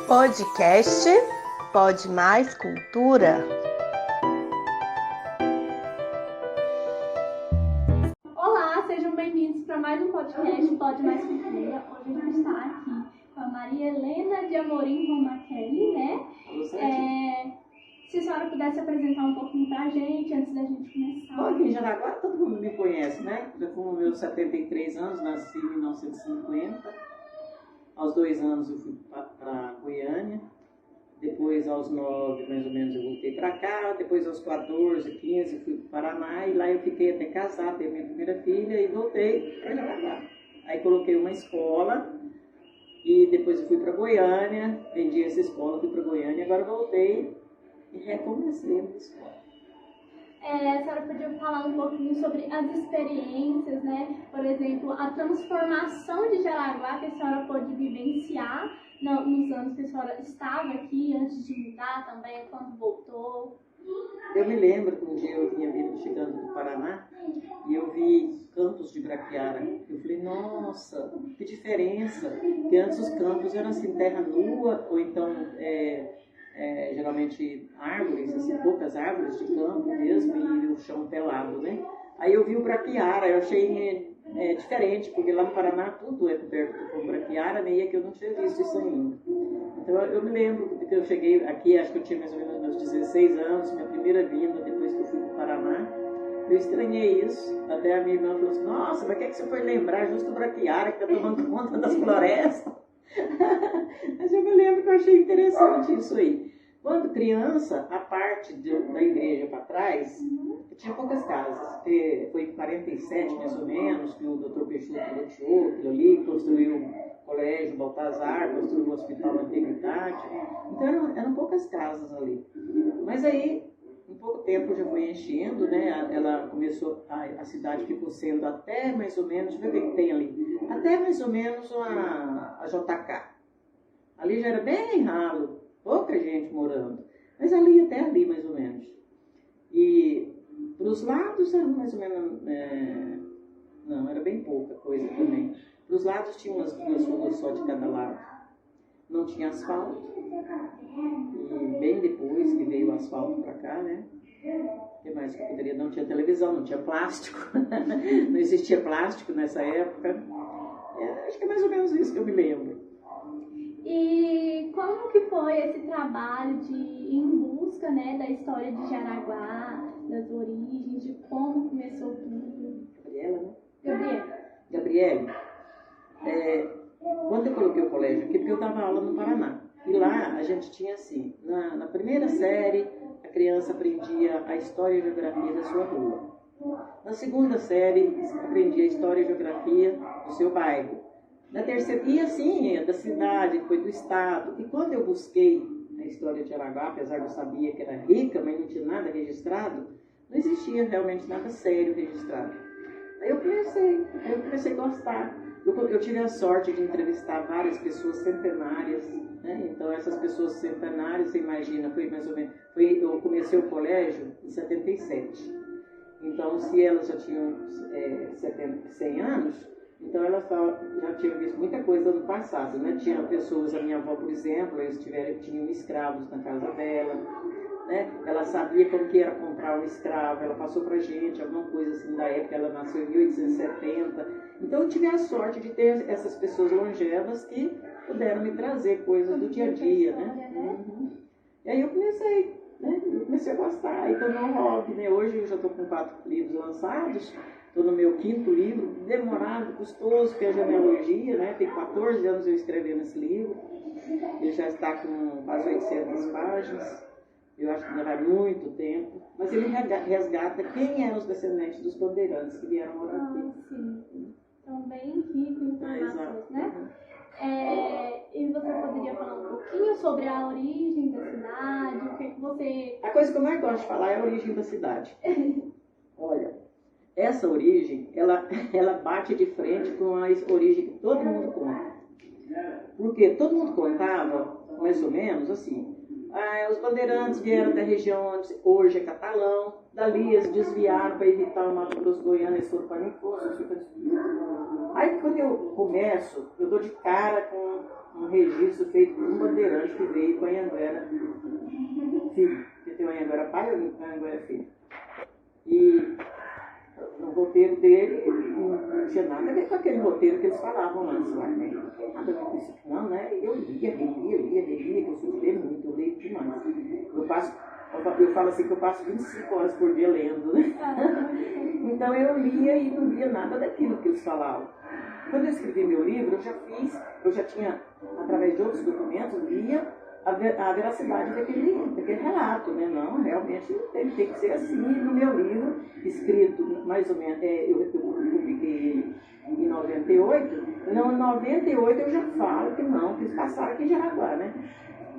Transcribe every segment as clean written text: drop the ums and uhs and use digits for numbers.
Podcast Pode Mais Cultura. Olá, sejam bem-vindos para mais um podcast Pode Mais Cultura. Hoje a gente está aqui com a Maria Helena de Amorim Romacelli, né? Se a senhora pudesse apresentar um pouquinho para a gente antes da gente começar. Bom, aqui em Jaraguá todo mundo me conhece, né? Já com meus 73 anos, nasci em 1950. Aos 2 anos eu fui para Goiânia. Depois, aos 9, mais ou menos, eu voltei para cá. Depois, aos 14, 15, eu fui para o Paraná. E lá eu fiquei até casar, ter minha primeira filha e voltei para Jaraguá. Aí coloquei uma escola e depois eu fui para Goiânia. Vendi essa escola, fui para Goiânia. Agora voltei e recomecei a minha escola. A senhora podia falar um pouquinho sobre as experiências, né? Por exemplo, a transformação de Jaraguá que a senhora pôde vivenciar nos anos que a senhora estava aqui, antes de mudar também, quando voltou. Eu me lembro que um dia eu vinha vindo chegando do Paraná e eu vi campos de braquiara. Eu falei, nossa, que diferença! Porque antes os campos eram assim, terra nua, ou então geralmente árvores, assim, poucas árvores de campo mesmo, e o chão pelado, né? Aí eu vi o braquiara, eu achei diferente, porque lá no Paraná tudo é coberto com braquiara, né? E aqui eu não tinha visto isso ainda. Então eu me lembro que eu cheguei aqui, acho que eu tinha mais ou menos meus 16 anos, minha primeira vinda, depois que eu fui para o Paraná. Eu estranhei isso, até a minha irmã falou assim, nossa, mas o que você foi lembrar justo do braquiara que está tomando conta das florestas? Mas eu me lembro que eu achei interessante isso aí. Quando criança, a parte da igreja para trás, tinha poucas casas. Foi em 47, mais ou menos, que o Dr. Peixoto loteou aquilo ali, construiu o colégio Baltazar, construiu o Hospital da Integridade. Então eram poucas casas ali. Mas aí, em pouco tempo já foi enchendo, né? Ela começou, a cidade ficou sendo até mais ou menos, deixa eu ver o que tem ali, até mais ou menos a JK. Ali já era bem ralo, pouca gente morando, mas ali até ali mais ou menos. E para os lados era mais ou menos, não, era bem pouca coisa também. Para os lados tinha umas 2 ruas só de cada lado. Não tinha asfalto. E bem depois que veio o asfalto para cá, né? O que mais que eu poderia? Não tinha televisão, não tinha plástico. Não existia plástico nessa época. Acho que é mais ou menos isso que eu me lembro. E como que foi esse trabalho de ir em busca, né, da história de Jaraguá, das origens, de como começou tudo? Gabriela, né? Gabriele, quando eu coloquei o colégio aqui, porque eu dava aula no Paraná. E lá a gente tinha assim, na primeira série, a criança aprendia a história e a geografia da sua rua. Na segunda série, aprendia a história e a geografia do seu bairro. Na terceira, e assim, da cidade, depois do estado. E quando eu busquei a história de Jaraguá, apesar de eu sabia que era rica, mas não tinha nada registrado, não existia realmente nada sério registrado. Aí eu comecei a gostar. Eu tive a sorte de entrevistar várias pessoas centenárias, né? Então essas pessoas centenárias, você imagina, foi mais ou menos, eu comecei o colégio em 77. Então se elas já tinham 100 anos, então elas já tinham visto muita coisa no passado, né? Tinha pessoas, a minha avó, por exemplo, eles tinham escravos na casa dela, né? Ela sabia como que era comprar um escravo, ela passou pra gente alguma coisa assim da época, ela nasceu em 1870. Então eu tive a sorte de ter essas pessoas longevas que puderam me trazer coisas do dia a dia, né? Uhum. E aí eu comecei a gostar, então não hobby, né? Hoje eu já estou com 4 livros lançados. Estou no meu 5º livro, demorado, custoso, que é a genealogia, né? Tem 14 anos eu escrevendo esse livro. Ele já está com quase 800 páginas. Eu acho que ainda vai muito tempo. Mas ele resgata quem eram os descendentes dos bandeirantes que vieram morar aqui. Sim. Então, bem rico em informações, né? E você poderia falar um pouquinho sobre a origem da cidade? O que você... A coisa que eu mais gosto de falar é a origem da cidade. Olha... Essa origem, ela bate de frente com a origem que todo mundo conta. Porque todo mundo contava, mais ou menos, assim, os bandeirantes vieram da região onde hoje é Catalão, dali eles desviaram para evitar o Mato Grosso Goiano, eles foram para Nicosia. Aí quando eu começo, eu dou de cara com um registro feito por um bandeirante que veio com a Anhanguera filho, que tem o Anhanguera pai e o Anhanguera filho. E no roteiro dele não tinha nada a ver com aquele roteiro que eles falavam antes lá, né? Não tem nada a ver com isso, não, né? Eu lia, que eu sou ler muito, eu leio demais. Eu falo assim que eu passo 25 horas por dia lendo, né? Então eu lia e não via nada daquilo que eles falavam. Quando eu escrevi meu livro, eu já tinha, através de outros documentos, lia a veracidade daquele relato, né? Não, realmente tem que ser assim. E no meu livro, escrito mais ou menos, eu publiquei ele em 98, não, em 98 eu já falo que não, que eles passaram aqui em Jaraguá, né?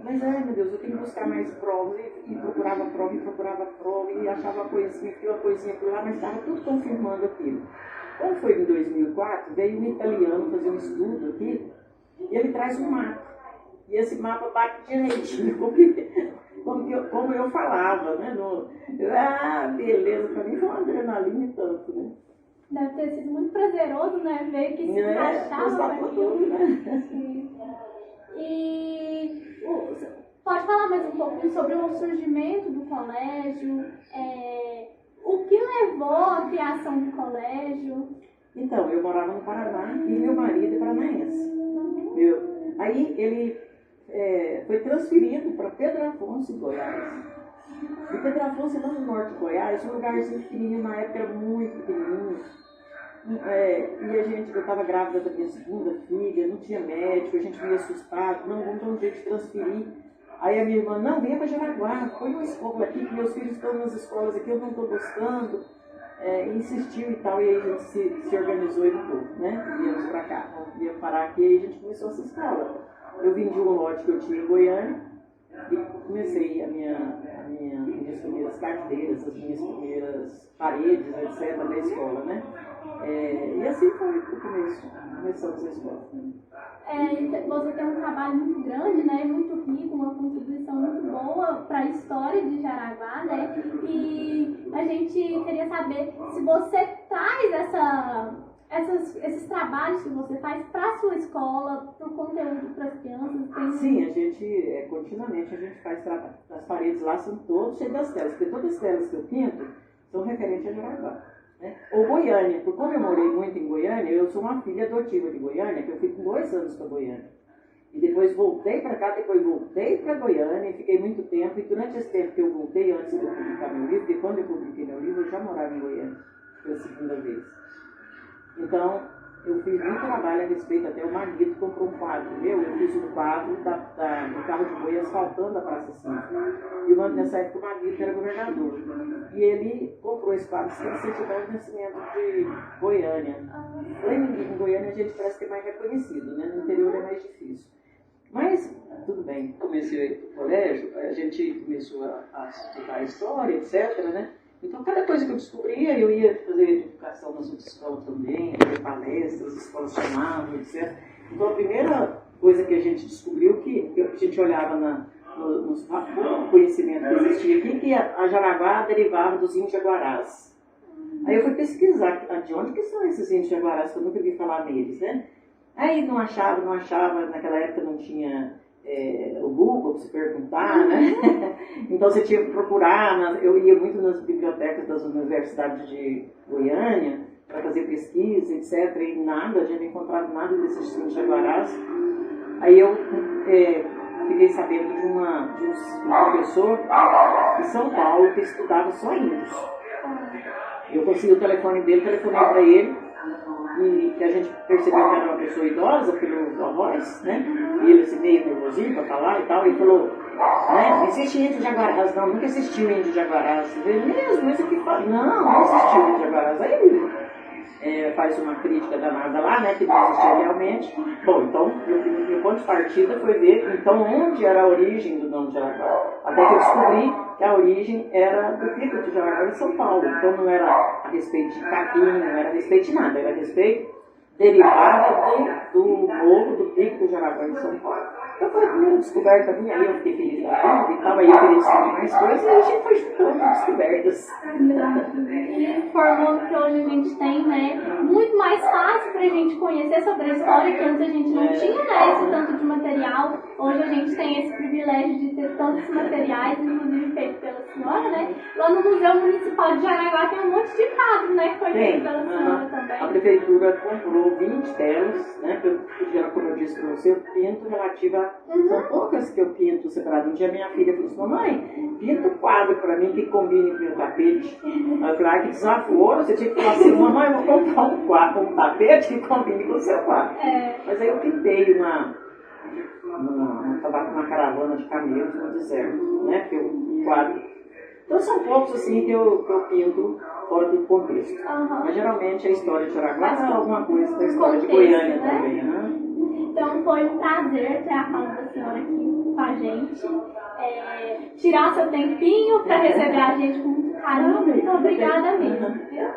Mas, ai meu Deus, eu tenho que buscar mais provas, e procurava prova, e achava uma coisinha por lá, mas estava tudo confirmando aquilo. Quando foi em 2004, veio um italiano fazer um estudo aqui, e ele traz um mapa. E esse mapa bate direitinho como eu falava, né? Beleza, para mim foi uma adrenalina e tanto, né? Deve ter sido muito prazeroso, né? Ver que se encaixava tudo, né? E pode falar mais um pouquinho sobre o surgimento do colégio, o que levou à criação do colégio? Então, eu morava no Paraná e meu marido é paranaense. Aí ele foi transferido para Pedro Afonso, em Goiás. E Pedro Afonso é lá no norte de Goiás, um lugarzinho pequenininho, na época era muito pequenininho. E eu estava grávida da minha segunda filha, não tinha médico, a gente meio assustado, não, vamos dar um jeito de transferir. Aí a minha irmã, não, venha para Jaraguá, põe uma escola aqui, que meus filhos estão nas escolas aqui, eu não estou gostando. Insistiu e tal, e aí a gente se organizou e mudou, né? Viemos para cá, ia parar aqui, e aí a gente começou essa escola. Eu vendi um lote que eu tinha em Goiânia e comecei as minhas primeiras carteiras, as minhas primeiras paredes, etc., da escola, né? E assim foi o começo, começamos a escola. Você tem um trabalho muito grande, né, muito rico, uma contribuição muito boa para a história de Jaraguá, né? E a gente queria saber se você traz esses trabalhos que você faz para a sua escola, para o conteúdo para as crianças. Sim, a gente, continuamente, a gente faz trabalho. As paredes lá são todas cheias das telas, porque todas as telas que eu pinto são referentes a Jaraguá. Né? Ou Goiânia, porque como eu morei muito em Goiânia, eu sou uma filha adotiva de Goiânia, que eu fui com 2 anos para Goiânia. E depois voltei para cá, depois voltei para Goiânia e fiquei muito tempo. E durante esse tempo que eu voltei, antes de eu publicar meu livro, porque quando eu publiquei meu livro, eu já morava em Goiânia, pela segunda vez. Então, eu fiz muito trabalho a respeito, até o marido comprou um quadro meu, eu fiz um quadro do carro de boi asfaltando a Praça 5. E nessa época o marido era governador. E ele comprou esse quadro para incentivar o nascimento de Goiânia. Em Goiânia a gente parece que é mais reconhecido, né? No interior é mais difícil. Mas, tudo bem. Comecei o colégio, a gente começou a estudar história, etc., né? Então, cada coisa que eu descobria, eu ia fazer divulgação nas outras escolas também, fazer palestras, as escolas chamavam, etc. Então, a primeira coisa que a gente descobriu, que a gente olhava no conhecimento que existia aqui, que a Jaraguá derivava dos índios jaguarás. Aí eu fui pesquisar de onde que são esses índios jaguarás, que eu nunca vi falar neles, né? Aí não achava, naquela época não tinha o Google para se perguntar, né? Então você tinha que procurar, eu ia muito nas bibliotecas das universidades de Goiânia para fazer pesquisa, etc. E nada, a gente não encontrava nada desses índios jaguarás. Aí eu fiquei sabendo de um professor em São Paulo que estudava só índios. Eu consegui o telefone dele, telefonei para ele, e que a gente percebeu que era uma pessoa idosa pela voz, né? E ele se meio nervosinho para falar e tal, e falou, né? Não existe índio jaguarás, não, nunca existiu índio jaguarás. Ele mesmo, esse aqui fala, não existiu índio jaguarás. Aí ele faz uma crítica danada lá, né? Que não existia realmente. Bom, então, meu ponto de partida foi ver, então, onde era a origem do nome de Jaraguá. Até que eu descobri que a origem era do Pico de Jaraguá em São Paulo. Então não era a respeito de capim, não era a respeito de nada, era a respeito derivada do morro do Pico de Jaraguá em São Paulo. Então foi a primeira descoberta minha, aí eu fiquei feliz da vida e tal, aí eu queria descobrir mais coisas e a gente foi juntando descobertas. E formando que hoje a gente tem, né, muito mais fácil pra gente conhecer sobre a história, que antes a gente não tinha, né, esse tanto de material Hoje a gente tem esse privilégio de ter tantos materiais, inclusive feitos pela senhora, né? Lá no Museu Municipal de Jaraguá tem um monte de quadro, né? Que foi feito pela senhora também. A prefeitura comprou 20 telas, né? Que eu, como eu disse para você, eu pinto relativa. São poucas que eu pinto separado. Um dia minha filha falou assim: mamãe, pinta um quadro para mim que combine com o tapete. Aí eu falei: ah, que desaforo, você tinha que falar assim: mamãe, eu vou comprar um quadro, um tapete que combine com o seu quadro. Mas aí eu pintei uma caravana de camelos no deserto, né? Que eu quadro. Então são poucos assim que eu pinto fora do contexto. Mas geralmente a história de Jaraguá é alguma coisa da história de Goiânia, né? Também, né? Então foi um prazer ter a fala da senhora aqui com a gente. Tirar seu tempinho para receber a gente com muito carinho. Muito obrigada mesmo. Viu?